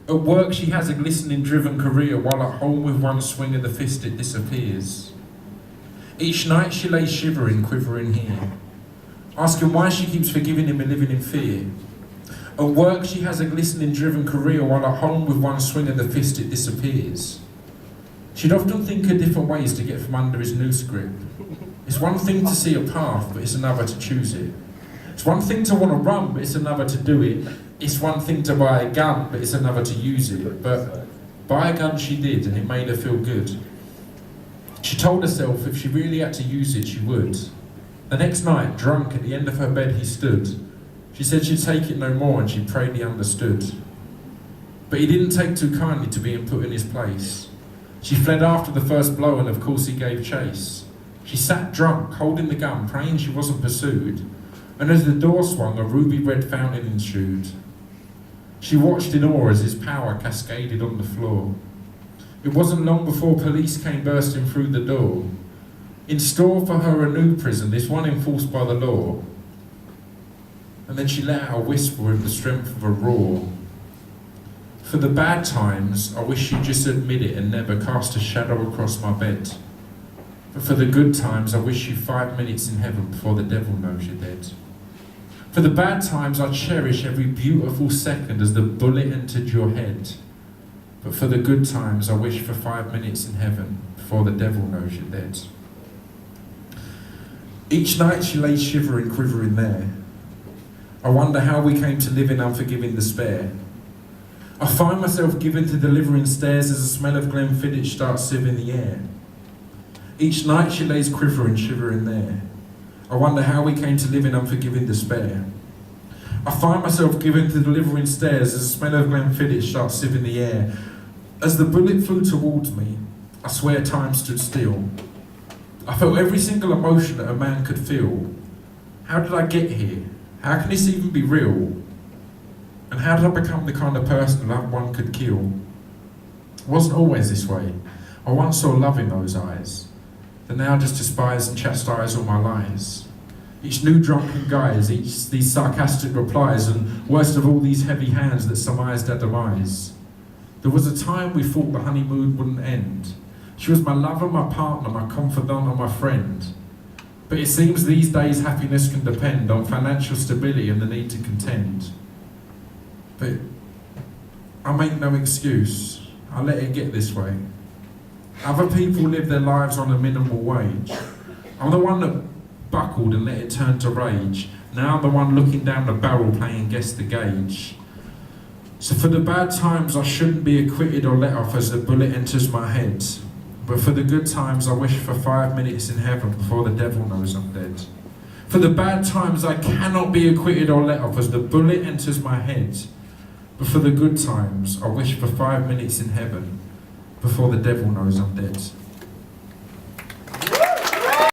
At work she has a glistening driven career, while at home with one swing of the fist it disappears. Each night she lays shivering, quivering here, asking why she keeps forgiving him and living in fear. At work she has a glistening driven career, while at home with one swing of the fist it disappears. She'd often think of different ways to get from under his noose grip. It's one thing to see a path, but it's another to choose it. It's one thing to want to run, but it's another to do it. It's one thing to buy a gun, but it's another to use it. But buy a gun she did, and it made her feel good. She told herself if she really had to use it, she would. The next night, drunk, at the end of her bed he stood. She said she'd take it no more, and she prayed he understood. But he didn't take too kindly to being put in his place. She fled after the first blow, and of course he gave chase. She sat drunk, holding the gun, praying she wasn't pursued. And as the door swung, a ruby red fountain ensued. She watched in awe as his power cascaded on the floor. It wasn't long before police came bursting through the door. In store for her a new prison, this one enforced by the law. And then she let out a whisper with the strength of a roar. For the bad times, I wish you'd just admit it and never cast a shadow across my bed. But for the good times, I wish you 5 minutes in heaven before the devil knows you're dead. For the bad times, I cherish every beautiful second as the bullet entered your head. But for the good times, I wish for 5 minutes in heaven before the devil knows you're dead. Each night she lay shivering, quivering there. I wonder how we came to live in unforgiving despair. I find myself given to delivering stares as the smell of Glenfiddich starts sieving the air. Each night she lays quivering, shivering there. I wonder how we came to live in unforgiving despair. I find myself given to delivering stares as the smell of Glenfiddich starts sieving the air. As the bullet flew towards me, I swear time stood still. I felt every single emotion that a man could feel. How did I get here? How can this even be real? And how did I become the kind of person a loved one could kill? It wasn't always this way. I once saw love in those eyes, that now just despise and chastise all my lies. Each new drunken guise, these sarcastic replies, and worst of all, these heavy hands that surmised our demise. There was a time we thought the honeymoon wouldn't end. She was my lover, my partner, my confidant, and my friend. But it seems these days happiness can depend on financial stability and the need to contend. But I make no excuse. I let it get this way. Other people live their lives on a minimal wage. I'm the one that buckled and let it turn to rage. Now I'm the one looking down the barrel playing guess the gauge. So for the bad times I shouldn't be acquitted or let off as the bullet enters my head. But for the good times I wish for 5 minutes in heaven before the devil knows I'm dead. For the bad times I cannot be acquitted or let off as the bullet enters my head. But for the good times I wish for 5 minutes in heaven before the devil knows I'm dead.